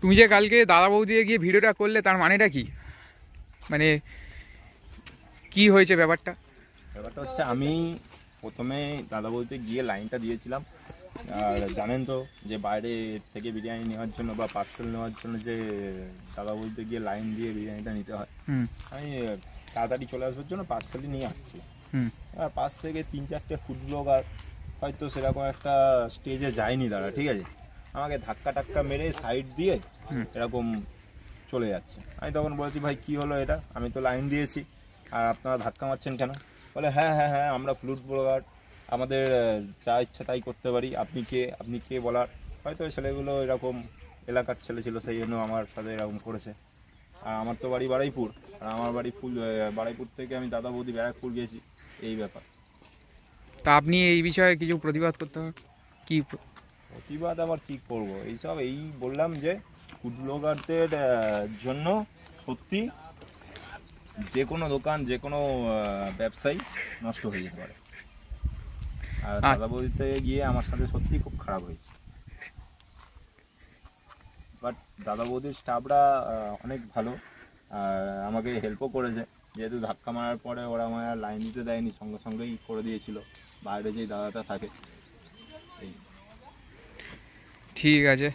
তুমি যে কালকে দাদা বৌদি গিয়ে ভিডিওটা করলে তার মানেটা কি, মানে কি হয়েছে ব্যাপারটা? ব্যাপারটা হচ্ছে আমি প্রথমে দাদা বৌদিতে গিয়ে লাইনটা দিয়েছিলাম। আর জানেন তো যে বাইরে থেকে বিরিয়ানি নেওয়ার জন্য বা পার্সেল নেওয়ার জন্য যে দাদা বৌদিতে গিয়ে লাইন দিয়ে বিরিয়ানিটা নিতে হয়। আমি তাড়াতাড়ি চলে আসবার জন্য পার্সেলই নিয়ে আসছি। এবার পাশ থেকে 3-4টে ফুড ব্লগার হয়তো সেরকম একটা স্টেজে যায়নি দাদা, ঠিক আছে, আমাকে ধাক্কা টাক্কা মেরে সাইড দিয়ে এরকম চলে যাচ্ছে। আমি তখন বলছি, ভাই কি হলো এটা, আমি তো লাইন দিয়েছি আর আপনারা ধাক্কা মারছেন কেন? বলে হ্যাঁ হ্যাঁ হ্যাঁ আমরা ফুড ব্লগার, আমাদের যা ইচ্ছা তাই করতে পারি, আপনি কে বলার? হয়তো ছেলেগুলো এরকম এলাকার ছেলে ছিল, সেই জন্য আমার সাথে এরকম করেছে। আর আমার তো বাড়ি বারুইপুর, আর আমার বাড়ি বারুইপুর থেকে আমি দাদা বৌদি ব্যারাকপুর গেছি, এই ব্যাপার। তা আপনি এই বিষয়ে কিছু প্রতিবাদ করতে হবে? কি প্রতিবাদ আবার কি করব, এইসব এই বললাম যে ফুড ব্লগারদের জন্য সত্যি যে কোনো দোকান, যে কোনো ব্যবসায়ী নষ্ট হয়ে যেতে পারে। আর দাদা বৌদিতে গিয়ে আমার সাথে সত্যি খুব খারাপ হয়েছে। বাট দাদা বৌদির স্টাফরা অনেক ভালো, আর আমাকে হেল্পও করেছে। যেহেতু ধাক্কা মারার পরে ওরা আমার লাইন দিতে দেয়নি, সঙ্গে সঙ্গেই করে দিয়েছিল বাইরে যেই দাদাটা থাকে। এই ঠিক আছে।